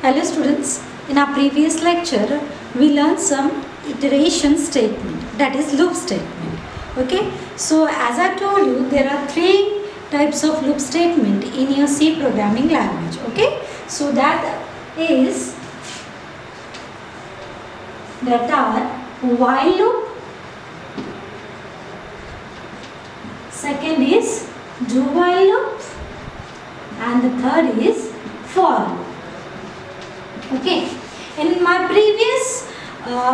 Hello students, in our previous lecture we learned some iteration statement, that is loop statement. Okay, so as I told you, there are three types of loop statement in your C programming language. Okay, so that are while loop, second is do while loop, and the third is for loop. Okay, in my previous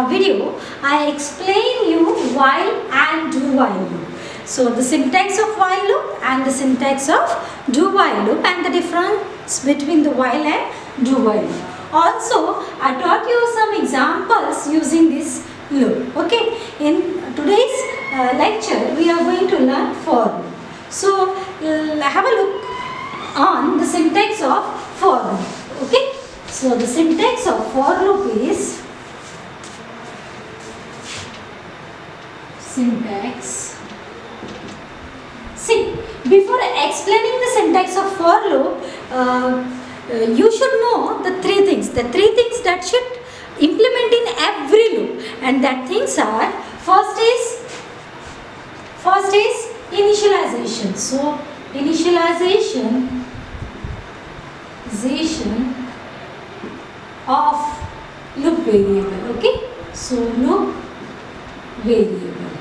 video I explained you while and do while loop. So the syntax of while loop and the syntax of do while loop and the difference between the while and do while loop. Also I taught you some examples using this loop. Okay, in today's lecture we are going to learn for loop. So have a look on the syntax of for loop. Okay. So the syntax of for loop is syntax. See, before explaining the syntax of for loop, you should know the three things. The three things that should implement in every loop, and that things are first is initialization. So initialization of loop variable. Okay, so loop variable.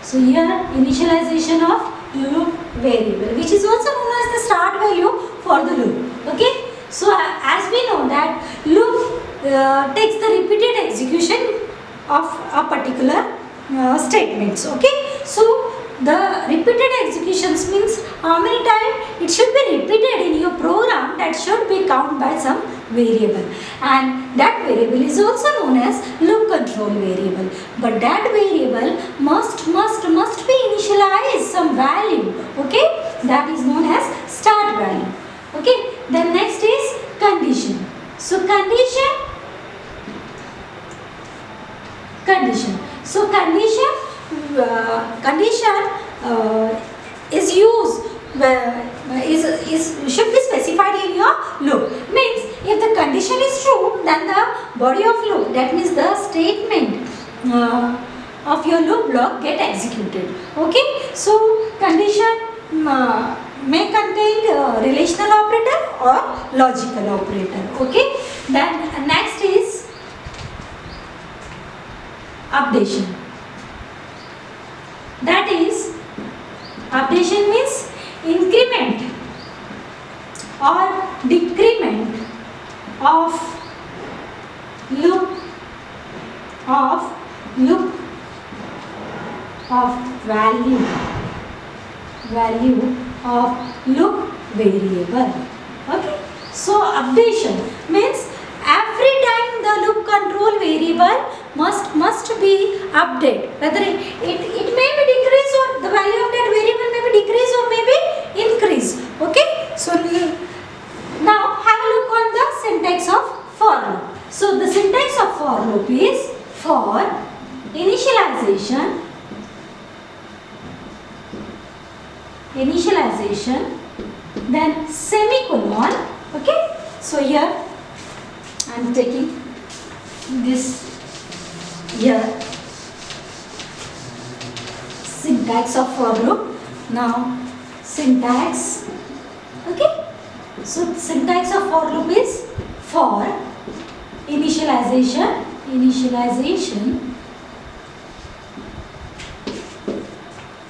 So here initialization of loop variable, which is also known as the start value for the loop. Okay, so as we know that loop takes the repeated execution of a particular statements. Okay, so the repeated executions means how many times it should be repeated in your program, that should be counted by some variable, and that variable is also known as loop control variable. But that variable must be initialized some value. Okay, that is known as start value. Okay, then next is condition. So condition. So condition is used should be specified in your loop. Means if the condition is true, then the body of loop, that means the statement of your loop block get executed. Okay, so condition may contain relational operator or logical operator. Okay, then next is updation. That is, updation means increment or decrement of loop value of loop variable. Okay, so updation means every time the loop control variable must be updated, whether it may be decrease, or the value of that variable may be decrease or may be increase. Okay, so now have a look on the syntax of for loop. So the syntax of for loop is for initialization, then semicolon. Okay, so here I am taking this here syntax of for loop. Now syntax. Okay, so syntax of for loop is for initialization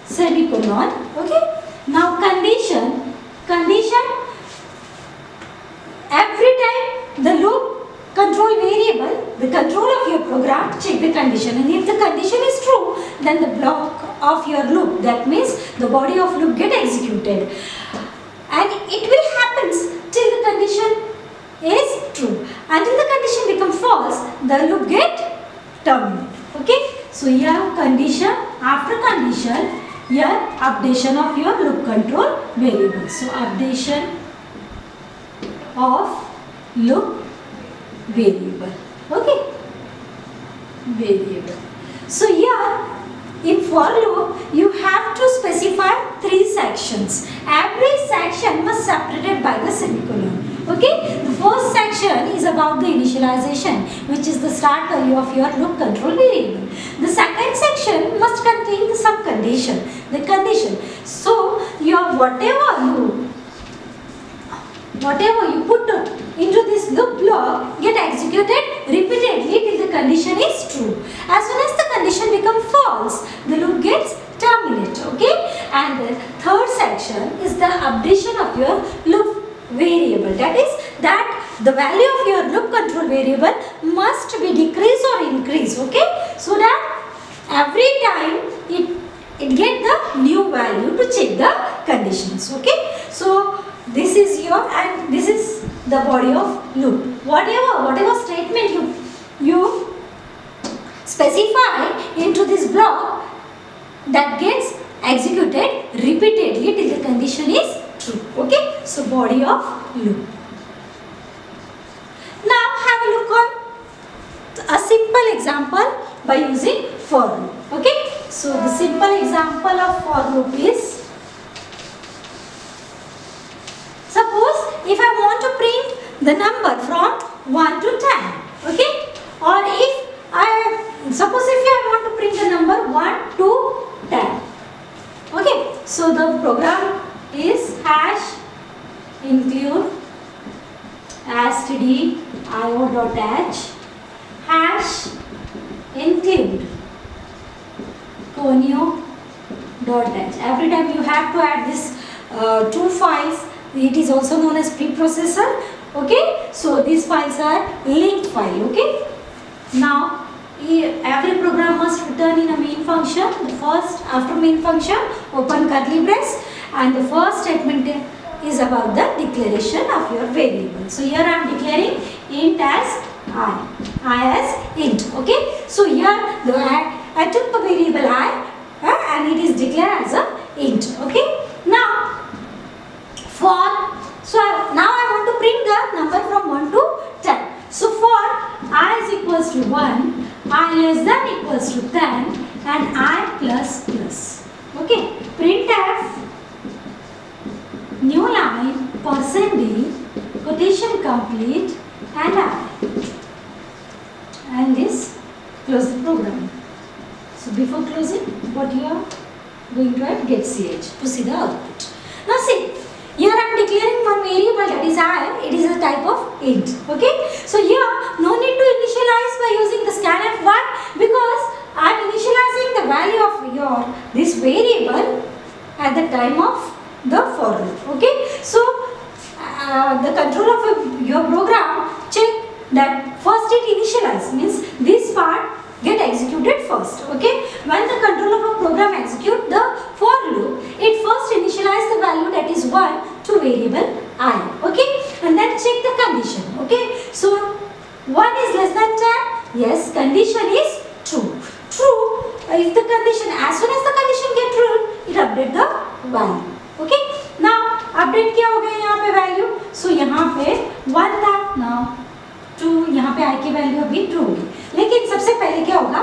semicolon. Okay, now condition. Every time the loop control variable, the control of your program, check the condition, and if the condition is true, then the block of your loop, that means the body of loop, get executed, and it will happen till the condition is true. Until the condition becomes false, the loop get terminated. Okay, so here condition, after condition, here updation of your loop control variable. So updation of loop variable. Okay, variable. So here in for loop you have to specify three sections. Every section must separated by the semicolon. Okay, the first section is about the initialization, which is the start value of your loop control variable. The second section must contain the some condition, the condition. So your whatever you put into this loop block get executed repeatedly till the condition is true. As soon as the condition becomes false, the loop gets terminated. Okay, and the third section is the updation of your loop variable. That is that the value of your loop control variable must be decreased or increased. Okay, so that every time it get the new value to check the conditions. Okay, so this is your, and this is the body of loop. Whatever statement you specify into this block, that gets executed repeatedly till the condition is true. Okay, so body of loop. Now have a look on a simple example by using for loop. Okay, so the simple example of for loop is, suppose if I want to print the number from 1 to 10, okay, or suppose if I want to print the number 1 to 10, okay, so the program is hash include stdio.h hash include conio.h. Every time you have to add this two files. It is also known as preprocessor. Okay, so these files are linked file. Okay, now every program must return in a main function. The first, after main function, open curly brace, and the first statement is about the declaration of your variable. So here I am declaring int as I as int. Okay, so here I took the variable I and it is declared as a int. Okay, now now I want to print the number from 1 to 10. So for I is equals to 1, I less than equals to 10, and I plus plus. Okay, printf new line %d quotation complete and I, and this close the program. So before closing, what you are going to add, get ch to see the output. Now see, here I am declaring one variable, that is I. It is a type of int. Okay, so here no need to initialize by using the scanf. Why? Because I am initializing the value of this variable at the time of the for loop. Okay, so the controller of your program check that first it initialize, means this part get executed first. Okay, when the controller of a program execute the for loop, it first initialize the value, that is 1, to variable I. Okay, and then check the condition. Okay, so 1 is less than 10. Yes, condition is true. True. If the condition, as soon as the condition get true, it update the value. Okay, now update क्या हो गया यहाँ पे value? So यहाँ पे 1 था, now 2, यहाँ पे I की value अभी true होगी. लेकिन सबसे पहले क्या होगा?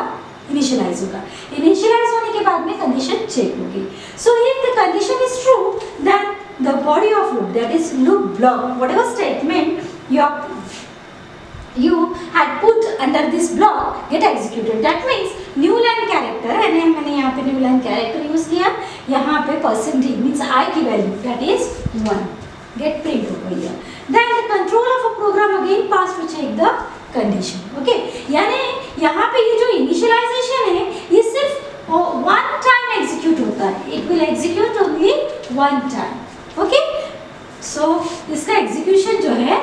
Initialize होगा. Initialize होने के बाद में condition check होगी. So if the condition is true, then the body of loop, that is loop block, whatever statement you had put under this block get executed. That means new line character, and मैंने यहाँ पे new line character use किया. यहाँ पे % means I की value, that is 1 get print over here. Then the controller of a program again pass to check the condition. Okay, यानी यहाँ पे ये जो initialization है, ये सिर्फ one time execute होता है. It will execute only one time. Okay, so इसका execution जो है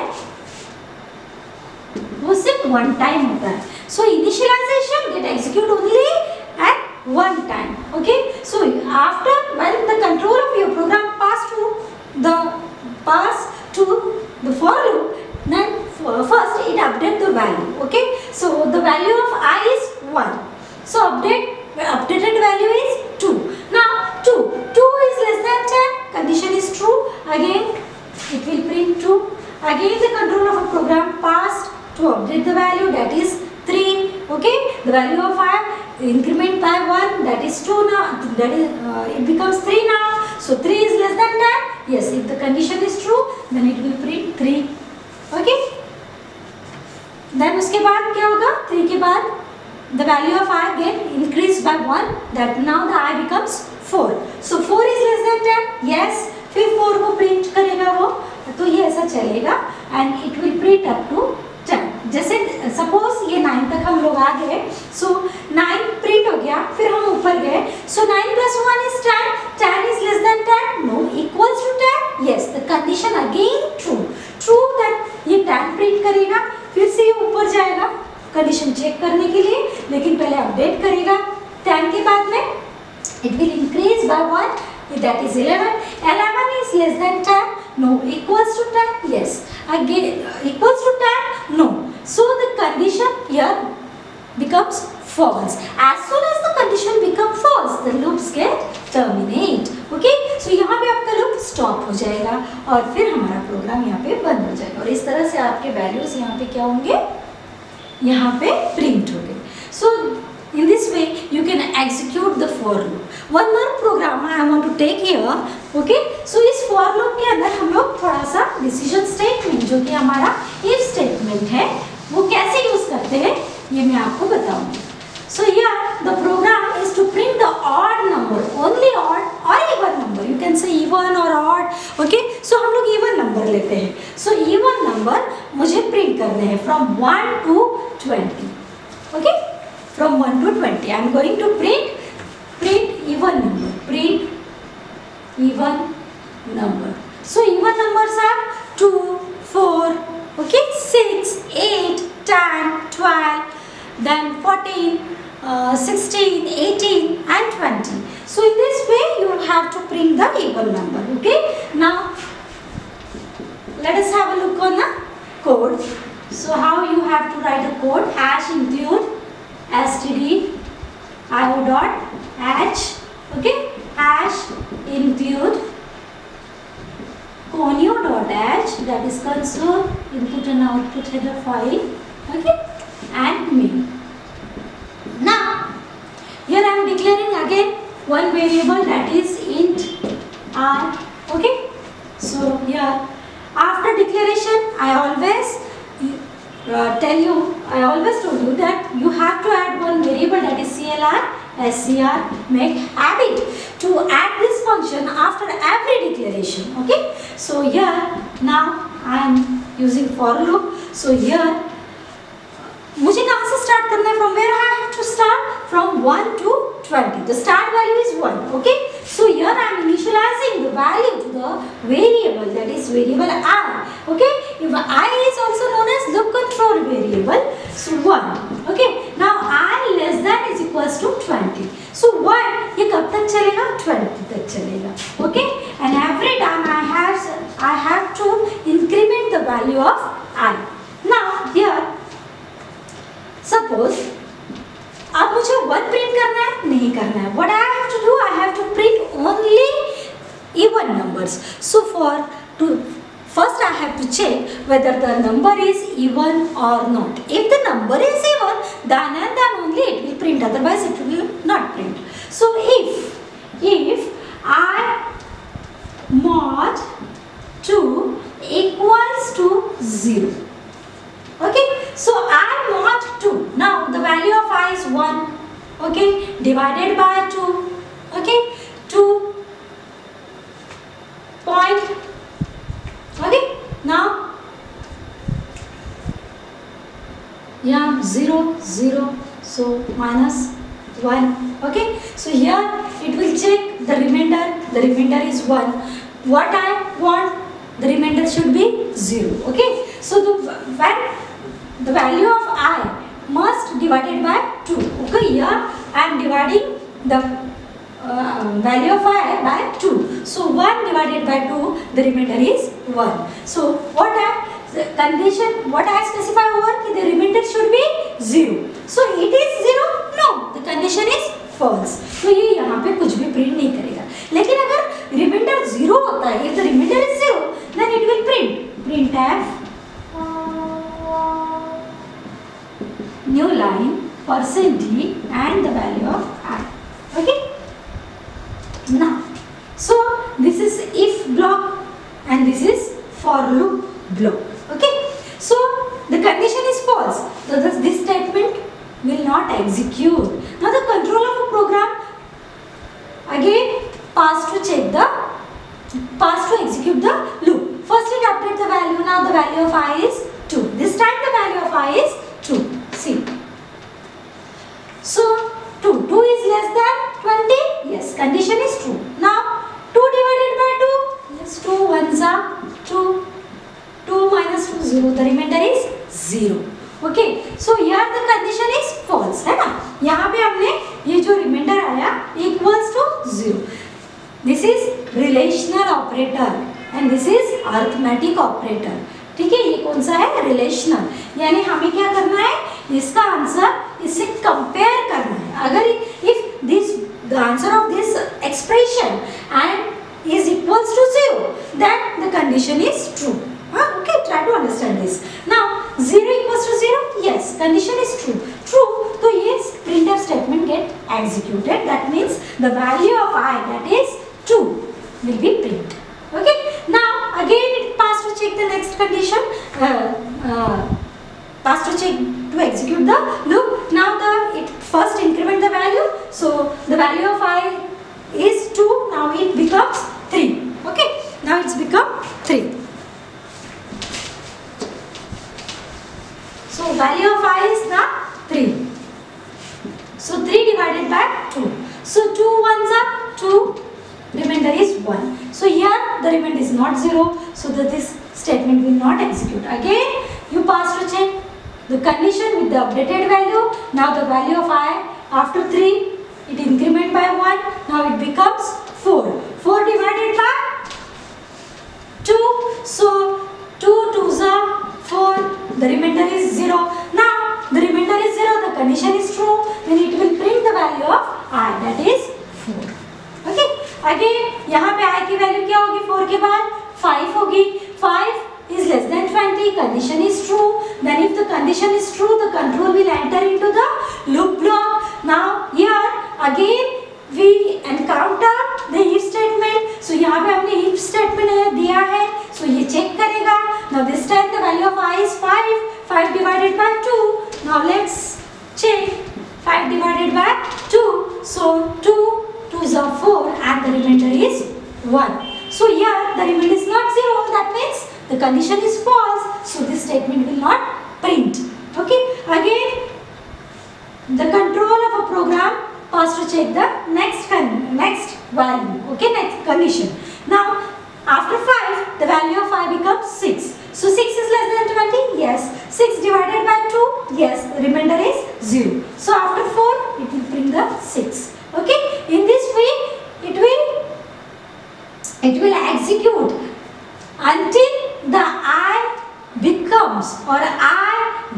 वो सिर्फ वन टाइम होता है. So initialization get execute only at one time. Okay, so after when the control of your program pass to the for loop, then first it update the value. Okay, so the value of I is 1. So updated value is 2. Now 2 is less than 10. Condition is true. Again it will print 2. Again the control of a program passed to update the value, that is 3. Okay, the value of I increment by 1, that is 2 now, that is it becomes 3 now. So 3 is less than 10. Yes, if the condition is true, then it will print 3. Okay. Then उसके बाद क्या होगा, 3 के बाद the value of I get increased by 1, that now the I becomes 4. So 4 is less than 10, yes. फिर 4 को print करेगा वो, तो ये ऐसा चलेगा and it will print up to 10. जैसे सपोज ये 9 तक हम लोग आ गए, so 9 प्रिंट हो गया, फिर हम ऊपर गए, so 9 plus 1 is 10, 10 is less than 10, no, equals to 10, yes, the condition again true, true that ये 10 प्रिंट करेगा, फिर से ये ऊपर जाएगा कंडीशन चेक करने के लिए, लेकिन पहले अपडेट करेगा 10 के बाद में it will increase by 1, that is 11. 11 is less than 10, no, equals to 10, yes, again equals to 10, no, so the condition here becomes false. As soon as the condition becomes false, the loops get terminate. Okay, so यहाँ पे आपका loop stop हो जाएगा और फिर हमारा programme यहाँ पे बंद हो जाएगा, और इस तरह से आपके वैल्यूज यहाँ पे क्या होंगे, यहाँ पे प्रिंट हो गए. सो in this way you can execute the for loop. One more program I want to take here. Okay, so इस for loop के अंदर हम लोग थोड़ा सा decision statement जो कि हमारा if statement है वो कैसे यूज करते हैं ये मैं आपको बताऊंगी. So here the program is to print the odd number, only odd or even number. You can say even or odd. Okay, so हम लोग even number लेते हैं. So even number मुझे print करने हैं from 1 to 20. Okay, from 1 to 20. I am going to print even number. Print even number. So even numbers are 2, 4, okay, 6, 8, 10, 12, then 14, 16, 18 and 20. So in this way you have to print the even number. Okay, now let us have a look on the code. So how you have to write a code, hash include std io dot h, okay, hash include conio dot h, that is console input and output header file, okay, and main. Now here I am declaring again one variable, that is int r. Okay, so here after declaration I always I always told you that you have to add one variable, that is clr scr make habit, to add this function after every declaration. Okay, so here now I am using for loop. So here मुझे कहाँ से start करना है, from where I have to start, from 1 to 20. The start value is 1. Okay, so here I am initializing the value to the variable, that is variable I. Okay, if I is also known as loop control variable, so 1. Okay, now I less than is equals to 20. So 1 ये कब तक चलेगा, 20 तक चलेगा. Okay, and every time I have to increment the value of I. Now here suppose अब मुझे 1 print करना है, नहीं करना है. What I have to do, I have to print only even numbers. So first I have to check whether the number is even or not. If the number is even, then and then only it will print, otherwise it will not print. So if I mod 2 equals to 0. Okay, so I mod 2. Now the value of I is 1. Okay, divided by 2. Okay, 2 point. Okay, now yeah, 0, 0. So minus 1. Okay, so here it will check the remainder. The remainder is 1. What I want, the remainder should be 0. Okay, so when the value of I must divided by 2. Okay, here I am dividing the value of I by 2. So 1 divided by 2, the remainder is 1. So what I specify over, the remainder should be 0. So it is 0? No, the condition is false. तो ये यहाँ पे कुछ भी print नहीं करेगा. लेकिन अगर रिमाइंडर 0 होता है, if the remainder is 0, then it will printf new line %d and the value of I. Okay, now so this is if block and this is for loop block. Okay, the condition is false, so this statement will not execute. Now the control of a program again pass to execute the loop. First it update the value. Now the value of I is 2. This time the value of I is 2. See. So 2 is less than 20. Yes, condition is true. Now 2 divided by 2. Yes, 2 ones are 2. 2 minus 2 0. The remainder is 0. Okay. So here the condition is false, है ना? यहाँ पे हमने ये जो remainder आया equals to 0. This is relational operator and this is arithmetic operator. ठीक है, ये कौन सा है? रिलेशनल. यानी हमें क्या करना है? इसका आंसर इससे कंपेयर करना है. अगर if this the answer of this expression end is equals to 0, then the condition is true. Okay, try to understand this. Now 0 equals to 0. Yes, condition is true. True. So yes, printf statement get executed. That means the value of I, that is 2, will be printed. Okay. Now again it pass to check the next condition. Pass to check to execute the loop. Now it first increment the value. So the value of I is 2. Now it becomes 3. Okay. Now it's become 3. So value of I is now 3. So 3 divided by 2. So 2 ones are 2. Remainder is 1. So here the remainder is not 0. So that this statement will not execute. Again you pass to check the condition with the updated value. Now the value of I after 3 it increment by 1. Now it becomes 4. 4 divided by 2. So 2 2s are 4. The remainder is 0. Now the remainder is 0. The condition is true. Then it will print the value of I, that is 4. Okay. Again यहाँ पे I की value क्या होगी? 4 के बाद 5 होगी. 5 is less than 20. Condition is true. Then if the condition is true, the control will enter into the loop block. Now here again we encounter the if statement. So यहाँ पे हमने if statement दिया है. So ये check करेगा. Now this time the value of I is 5. 5 divided by 2. Now let's check. 5 divided by 2. So 2 2s are 4 and the remainder is 1. So here the remainder is not 0. That means the condition is false. So this statement will not print. Okay. Again the control of a program pass to check the next value. Okay, next condition. Now after 5 the value of I becomes 6. So 6 is less than 20. Yes. 6 divided by 2. Yes. The remainder is 0. So after 4 it will print the 6. Okay. In this way it will execute until the I becomes or I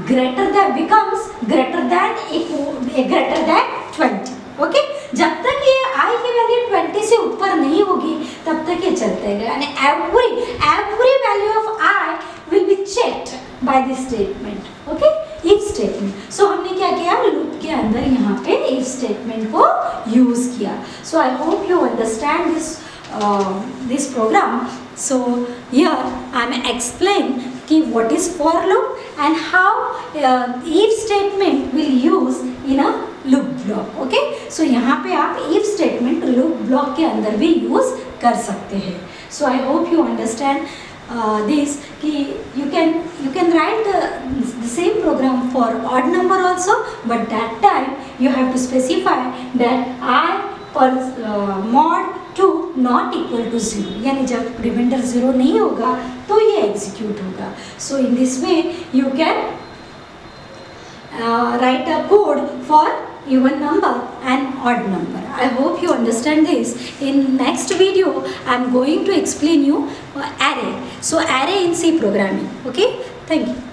becomes greater than 20. Okay. जब तक ये I की value 20 से ऊपर नहीं होगी तब तक ये चलते रहेगा. And every value of I will be checked by this statement. Okay. if statement. So हमने क्या किया? लूप के अंदर यहाँ पे if statement को यूज किया. So I hope you understand this program. So here I am explain कि what is for loop and how if statement will use in a loop block. Okay. So यहाँ पे आप if statement loop block के अंदर भी use कर सकते हैं. So I hope you understand this कि you can write the same program for odd number also, but that time you have to specify that I per mod 2 not equal to 0. यानी जब reminder 0 नहीं होगा तो ये execute होगा. So in this way you can write a code for even number and odd number. I hope you understand this. In next video I am going to explain you array. So array in C programming. Okay. Thank you.